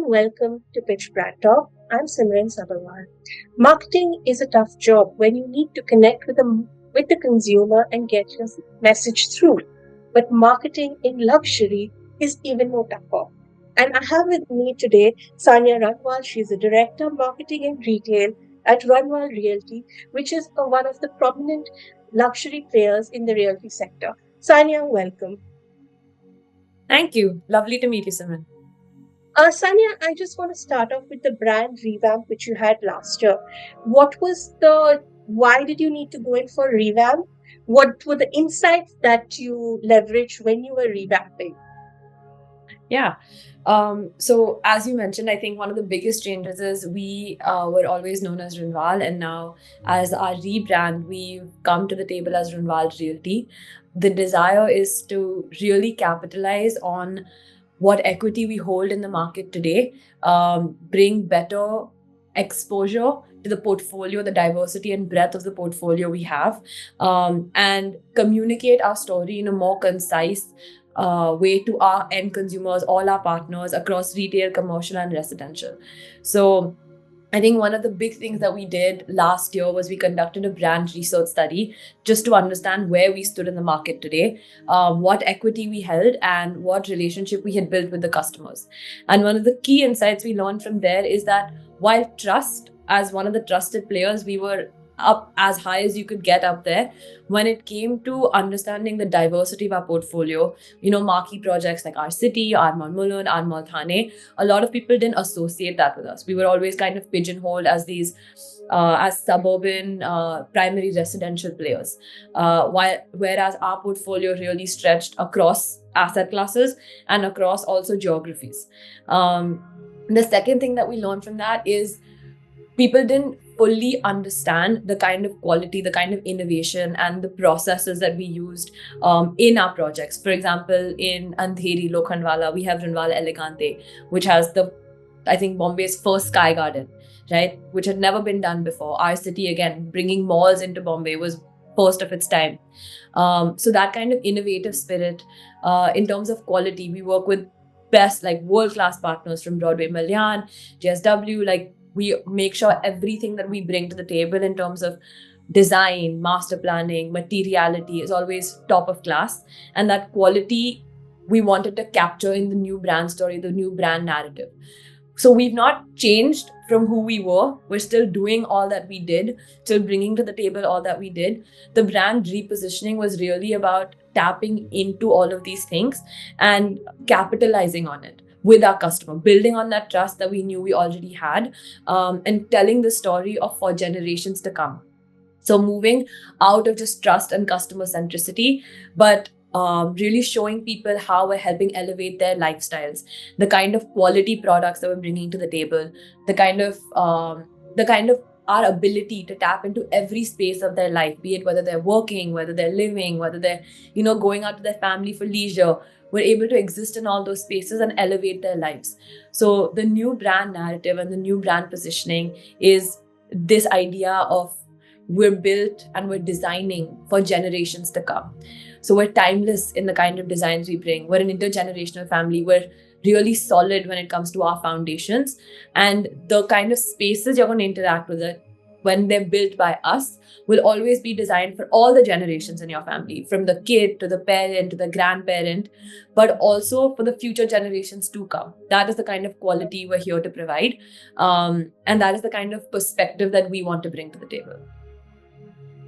welcome to Pitch Brand Talk. I'm Simran Sabharwal. Marketing is a tough job when you need to connect with the consumer and get your message through. But marketing in luxury is even more tougher. And I have with me today Sanya Ranwal. She's a director of marketing and retail at Ranwal Realty, which is one of the prominent luxury players in the realty sector. Sanya, welcome. Thank you. Lovely to meet you, Simran. Sanya, I just want to start off with the brand revamp which you had last year. Why did you need to go in for revamp? What were the insights that you leveraged when you were revamping? Yeah. So as you mentioned, I think one of the biggest changes is we were always known as Runwal, and now as our rebrand, we've come to the table as Runwal Realty. The desire is to really capitalize on what equity we hold in the market today, bring better exposure to the portfolio, the diversity and breadth of the portfolio we have, and communicate our story in a more concise way to our end consumers, all our partners across retail, commercial, and residential. So I think one of the big things that we did last year was we conducted a brand research study just to understand where we stood in the market today, what equity we held, and what relationship we had built with the customers. And one of the key insights we learned from there is that while trust, as one of the trusted players, we were up as high as you could get up there. When it came to understanding the diversity of our portfolio, marquee projects like our city, our Mall Mulund, our Mall Thane, a lot of people didn't associate that with us. We were always kind of pigeonholed as these as suburban primary residential players, whereas our portfolio really stretched across asset classes and across also geographies. The second thing that we learned from that is people didn't fully understand the kind of quality, the kind of innovation, and the processes that we used in our projects. For example, in Andheri, Lokhandwala, we have Ranwal Elegante, which has I think, Bombay's first sky garden, right? Which had never been done before. Our city, again, bringing malls into Bombay was first of its time. So that kind of innovative spirit, in terms of quality, we work with best, like world-class partners from Broadway Malyan, JSW, like we make sure everything that we bring to the table in terms of design, master planning, materiality is always top of class. And that quality we wanted to capture in the new brand story, the new brand narrative. So we've not changed from who we were. We're still doing all that we did, still bringing to the table all that we did. The brand repositioning was really about tapping into all of these things and capitalizing on it with our customer, building on that trust that we knew we already had, and telling the story of for generations to come. So moving out of just trust and customer centricity, but really showing people how we're helping elevate their lifestyles, the kind of quality products that we're bringing to the table, the kind of our ability to tap into every space of their life, be it whether they're working, whether they're living, whether they're going out to their family for leisure. We're able to exist in all those spaces and elevate their lives. So the new brand narrative and the new brand positioning is this idea of we're built and we're designing for generations to come. So we're timeless in the kind of designs we bring. We're an intergenerational family. We're really solid when it comes to our foundations, and the kind of spaces you're going to interact with it when they're built by us will always be designed for all the generations in your family, from the kid to the parent to the grandparent, but also for the future generations to come. That is the kind of quality we're here to provide, and that is the kind of perspective that we want to bring to the table.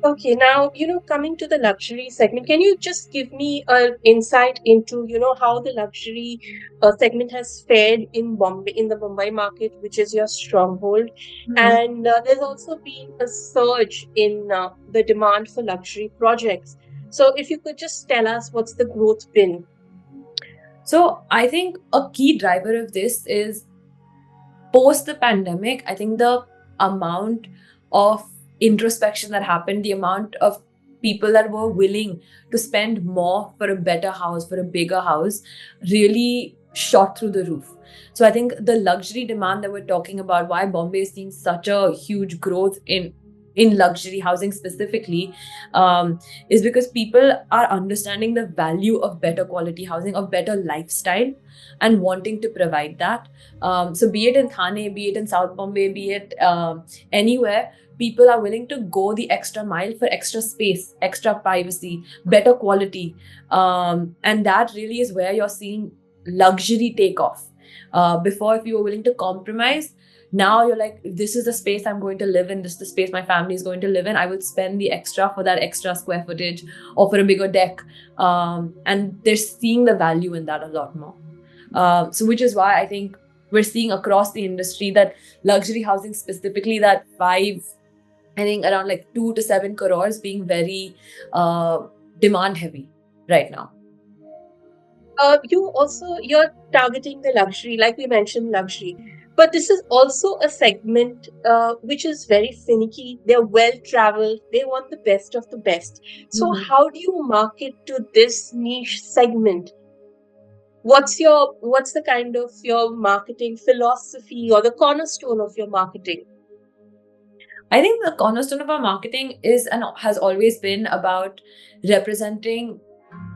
Okay, now, coming to the luxury segment, can you just give me an insight into, how the luxury segment has fared in Bombay, in the Mumbai market, which is your stronghold? And there's also been a surge in the demand for luxury projects. So if you could just tell us what's the growth been? So I think a key driver of this is post the pandemic. I think the amount of introspection that happened, the amount of people that were willing to spend more for a better house, for a bigger house, really shot through the roof. So I think the luxury demand that we're talking about, why Bombay is seeing such a huge growth in in luxury housing specifically, is because people are understanding the value of better quality housing, of better lifestyle, and wanting to provide that. So be it in Thane, be it in South Bombay, be it anywhere, people are willing to go the extra mile for extra space, extra privacy, better quality. And that really is where you're seeing luxury take off. Before, if you were willing to compromise, now you're like, if this is the space I'm going to live in, this is the space my family is going to live in, I will spend the extra for that extra square footage or for a bigger deck. And they're seeing the value in that a lot more. So which is why I think we're seeing across the industry that luxury housing specifically, that five, I think around like 2 to 7 crores being very demand heavy right now. You're targeting the luxury, like we mentioned, luxury. But this is also a segment which is very finicky. They're well traveled. They want the best of the best. So Mhm. how do you market to this niche segment? What's the kind of your marketing philosophy or the cornerstone of your marketing? I think the cornerstone of our marketing is and has always been about representing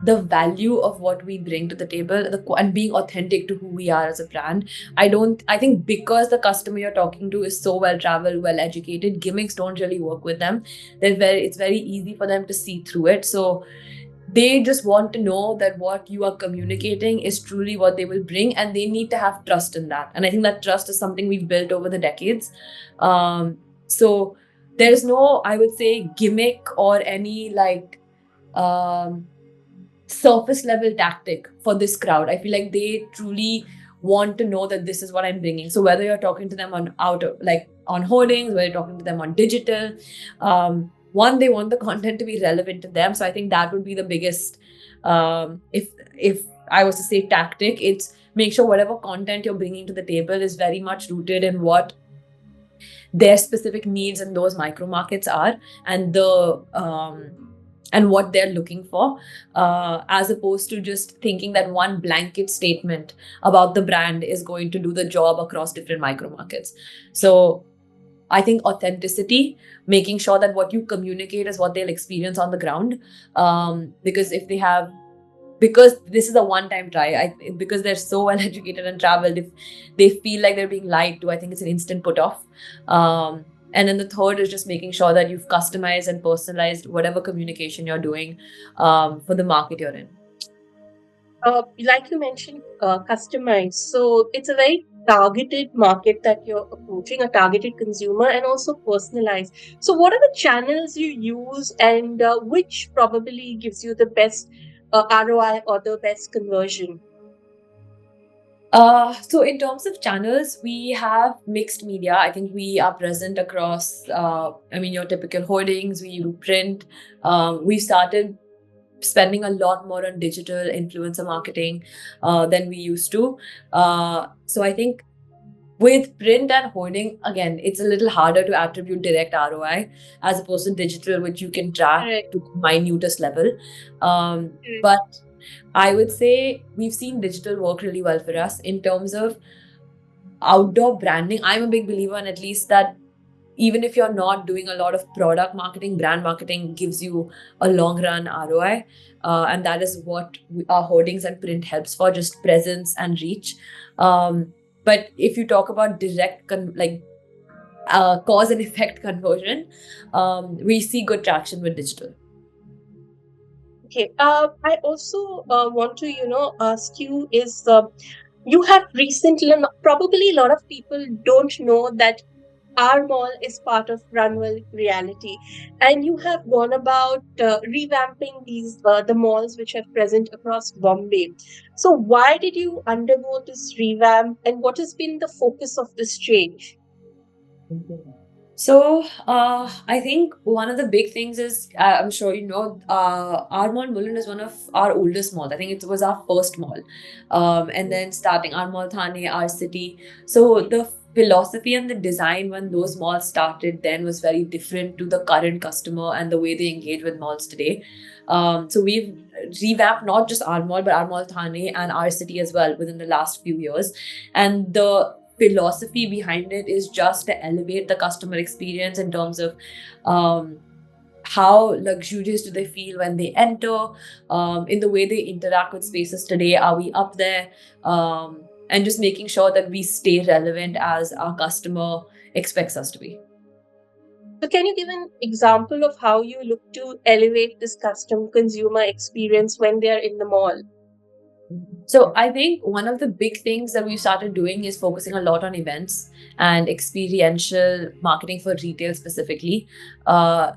the value of what we bring to the table, and being authentic to who we are as a brand. I think because the customer you're talking to is so well traveled, well educated, gimmicks don't really work with them. It's very easy for them to see through it. So they just want to know that what you are communicating is truly what they will bring, and they need to have trust in that. And I think that trust is something we've built over the decades. So there's no, I would say, gimmick or any like um, surface level tactic for this crowd. I feel like they truly want to know that this is what I'm bringing. So whether you're talking to them on hoardings, whether you're talking to them on digital, one, they want the content to be relevant to them. So I think that would be the biggest, if I was to say tactic, it's make sure whatever content you're bringing to the table is very much rooted in what their specific needs in those micro markets are, and the and what they're looking for, as opposed to just thinking that one blanket statement about the brand is going to do the job across different micro markets. So I think authenticity, making sure that what you communicate is what they'll experience on the ground. Because if they have, because this is a one-time try, because they're so well educated and traveled, if they feel like they're being lied to, I think it's an instant put off. And then the third is just making sure that you've customized and personalized whatever communication you're doing for the market you're in. Like you mentioned, customized. So it's a very targeted market that you're approaching, a targeted consumer, and also personalized. So, what are the channels you use, and which probably gives you the best ROI or the best conversion? So in terms of channels, we have mixed media. I think we are present across, your typical hoardings, we do print. We started spending a lot more on digital influencer marketing than we used to. So I think with print and hoarding, again, it's a little harder to attribute direct ROI as opposed to digital, which you can track Correct. to minutest level. Correct. But I would say we've seen digital work really well for us in terms of outdoor branding. I'm a big believer in at least that even if you're not doing a lot of product marketing, brand marketing gives you a long run ROI. And that is what our hoardings and print helps for, just presence and reach. But if you talk about direct, cause and effect conversion, we see good traction with digital. Okay. I also want to, ask you is you have recently, probably a lot of people don't know that our mall is part of Runwell Reality, and you have gone about revamping these the malls which are present across Bombay. So, why did you undergo this revamp, and what has been the focus of this change? So, I think one of the big things is, I'm sure you know, our mall Mulund is one of our oldest malls. I think it was our first mall. And then starting our mall Thane, our city. So the philosophy and the design when those malls started then was very different to the current customer and the way they engage with malls today. So we've revamped not just our mall, but our mall Thane and our city as well within the last few years. And the philosophy behind it is just to elevate the customer experience in terms of um, how luxurious do they feel when they enter, in the way they interact with spaces today. Are we up there? And just making sure that we stay relevant as our customer expects us to be. So, can you give an example of how you look to elevate this custom consumer experience when they are in the mall? So I think one of the big things that we started doing is focusing a lot on events and experiential marketing for retail specifically. Uh,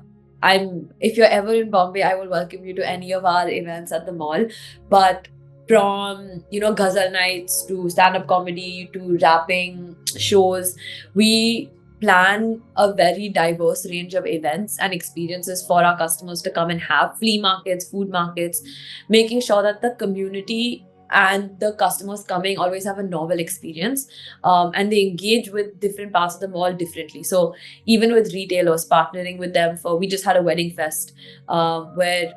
if you're ever in Bombay, I will welcome you to any of our events at the mall. But from ghazal nights to stand-up comedy to rapping shows, we plan a very diverse range of events and experiences for our customers to come and have flea markets, food markets, making sure that the community and the customers coming always have a novel experience, and they engage with different parts of the mall differently. So even with retailers, partnering with them for, we just had a wedding fest, where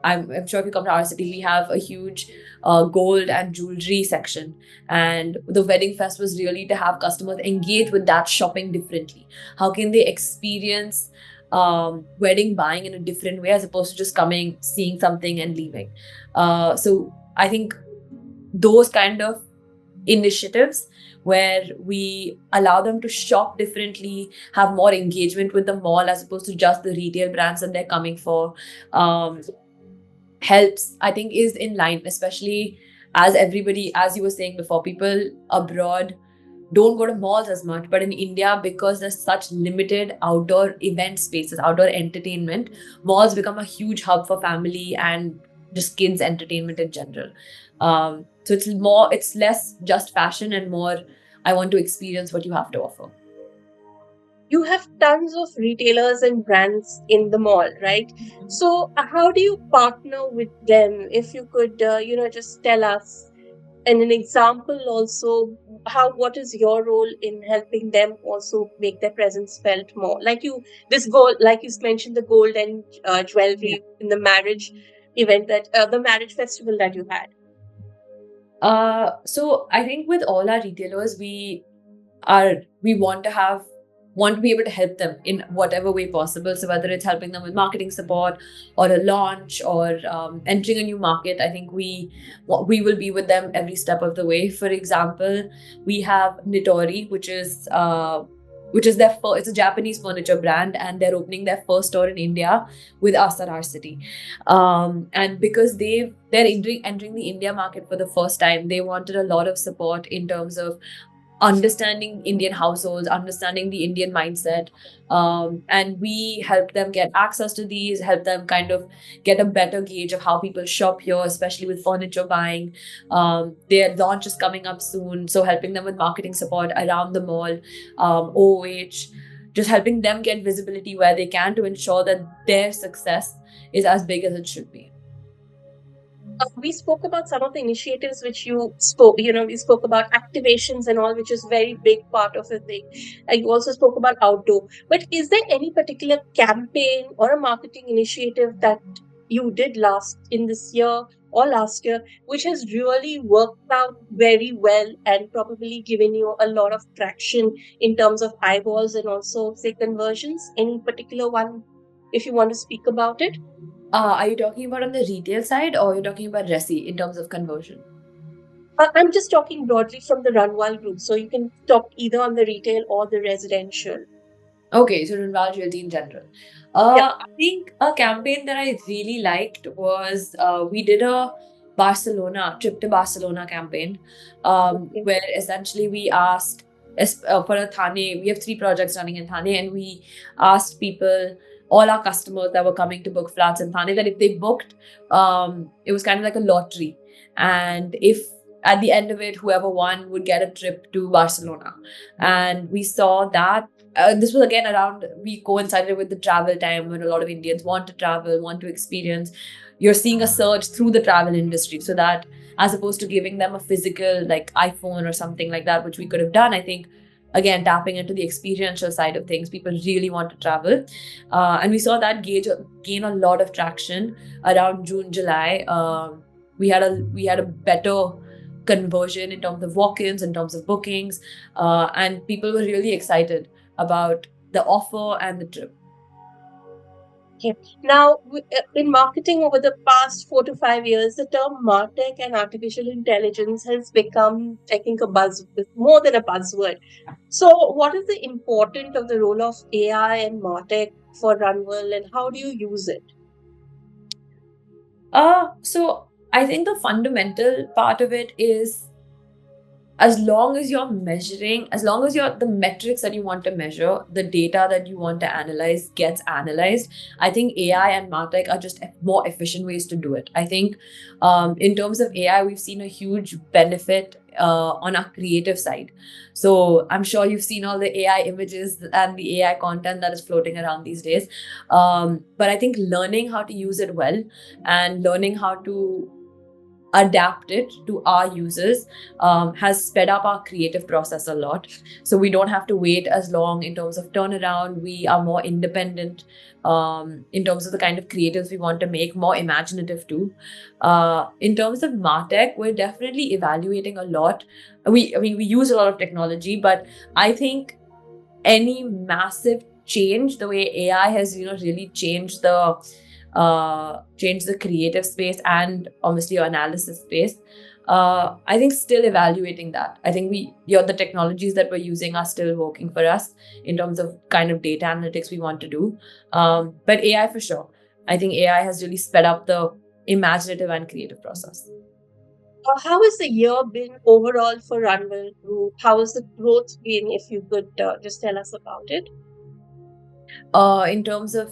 I'm sure if you come to our city, we have a huge gold and jewelry section. And the wedding fest was really to have customers engage with that shopping differently. How can they experience wedding buying in a different way as opposed to just coming, seeing something and leaving? So I think those kind of initiatives where we allow them to shop differently, have more engagement with the mall as opposed to just the retail brands that they're coming for, helps, I think, is in line, especially as everybody, as you were saying before, people abroad don't go to malls as much. But in India, because there's such limited outdoor event spaces, outdoor entertainment, malls become a huge hub for family and just kids' entertainment in general. So it's less just fashion and more, I want to experience what you have to offer. You have tons of retailers and brands in the mall, right? So, how do you partner with them? If you could, just tell us, and an example also, how what is your role in helping them also make their presence felt more? Like you, this gold, like you mentioned, the gold and Yeah. jewelry in the marriage event that the marriage festival that you had. So I think with all our retailers, we want to be able to help them in whatever way possible. So whether it's helping them with marketing support or a launch or entering a new market, I think we will be with them every step of the way. For example, we have Nitori, which is it's a Japanese furniture brand, and they're opening their first store in India with us at our city. And because entering the India market for the first time, they wanted a lot of support in terms of understanding Indian households, understanding the Indian mindset. And we help them get access to these, help them kind of get a better gauge of how people shop here, especially with furniture buying. Their launch is coming up soon, so helping them with marketing support around the mall, OOH, just helping them get visibility where they can to ensure that their success is as big as it should be. We spoke about some of the initiatives which you spoke, we spoke about activations and all, which is very big part of the thing. You also spoke about outdoor. But is there any particular campaign or a marketing initiative that you did last in this year or last year, which has really worked out very well and probably given you a lot of traction in terms of eyeballs and also, say, conversions? Any particular one, if you want to speak about it? Are you talking about on the retail side or you're talking about Resi in terms of conversion? I'm just talking broadly from the Runwal group, so you can talk either on the retail or the residential. Okay, so Runwal Realty in general. Yeah. I think a campaign that I really liked was we did a trip to Barcelona campaign, Okay. where essentially we asked, for a Thane, we have 3 projects running in Thane, and we asked people, all our customers that were coming to book flats in Thane, that if they booked, it was kind of like a lottery. And if at the end of it, whoever won would get a trip to Barcelona. And we saw that this was again around, we coincided with the travel time when a lot of Indians want to travel, want to experience. You're seeing a surge through the travel industry, so that as opposed to giving them a physical like iPhone or something like that, which we could have done, I think again tapping into the experiential side of things, people really want to travel, and we saw that gain a lot of traction around June, July. We had a better conversion, in terms of walk-ins, in terms of bookings, and people were really excited about the offer and the trip. Okay. Now, in marketing over the past 4 to 5 years, the term MarTech and artificial intelligence has become, I think, more than a buzzword. So, what is the importance of the role of AI and MarTech for Runwell, and how do you use it? So I think the fundamental part of it is, as long as you're measuring, as long as the metrics that you want to measure, the data that you want to analyze gets analyzed, I think AI and MarTech are just more efficient ways to do it. I think in terms of AI, we've seen a huge benefit on our creative side. So I'm sure you've seen all the AI images and the AI content that is floating around these days. But I think learning how to use it well and learning how to adapt it to our users has sped up our creative process a lot. So we don't have to wait as long in terms of turnaround. We are more independent in terms of the kind of creatives we want to make, more imaginative too. In terms of MarTech, we're definitely evaluating a lot. We use a lot of technology, but I think any massive change, the way AI has really changed the creative space and obviously your analysis space. I think still evaluating that. I think the technologies that we're using are still working for us in terms of kind of data analytics we want to do. But AI for sure. I think AI has really sped up the imaginative and creative process. How has the year been overall for Runwell Group? How has the growth been? If you could just tell us about it. In terms of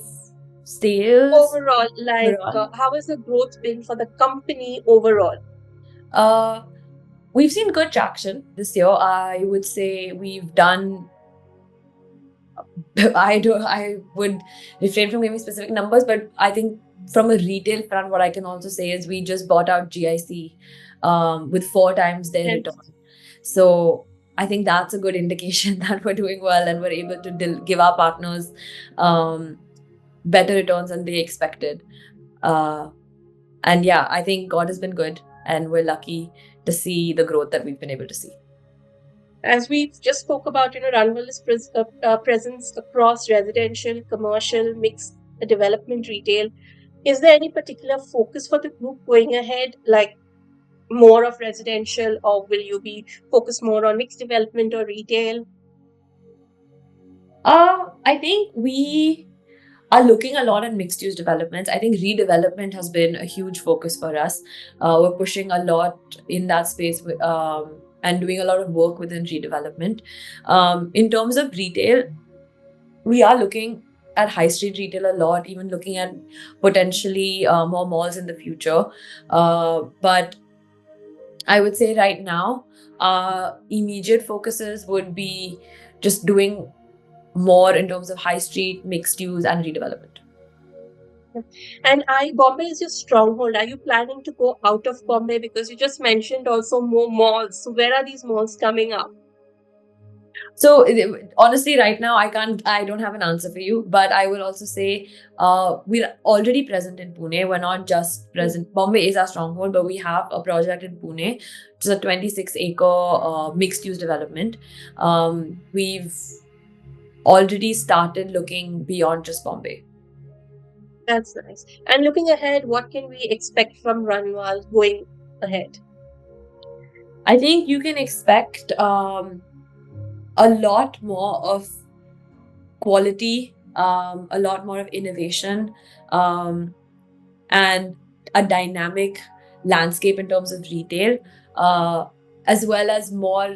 sales Overall, overall, how has the growth been for the company overall? we've seen good traction this year. I would say we've done. I would refrain from giving specific numbers, but I think from a retail front, what I can also say is we just bought out GIC with 4 times their And return. So I think that's a good indication that we're doing well and we're able to give our partners better returns than they expected. And yeah, I think God has been good, and we're lucky to see the growth that we've been able to see. as we just spoke about, Runwell's presence across residential, commercial, mixed development, retail. Is there any particular focus for the group going ahead, like more of residential, or will you be focused more on mixed development or retail? I think we are looking a lot at mixed use developments. I think redevelopment has been a huge focus for us. We're pushing a lot in that space and doing a lot of work within redevelopment. In terms of retail, we are looking at high street retail a lot, even looking at potentially more malls in the future. But I would say right now, immediate focuses would be just doing more in terms of high street, mixed use, and redevelopment. And Bombay is your stronghold. Are you planning to go out of Bombay? Because you just mentioned also more malls. So where are these malls coming up? So honestly, right now I don't have an answer for you, but I will also say we're already present in Pune. We're not just present. Bombay is our stronghold, but we have a project in Pune. It's a 26-acre mixed use development. We've already started looking beyond just Bombay. That's nice. And looking ahead, what can we expect from Runwell going ahead? I think you can expect a lot more of quality, a lot more of innovation, and a dynamic landscape in terms of retail, as well as more,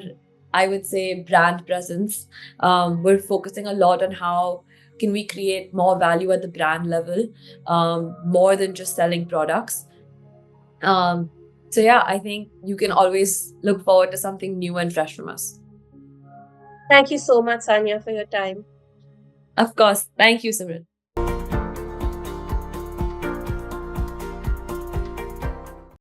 I would say, brand presence. We're focusing a lot on how can we create more value at the brand level, more than just selling products. So yeah, I think you can always look forward to something new and fresh from us. Thank you so much, Sanya, for your time. Of course. Thank you, Simran.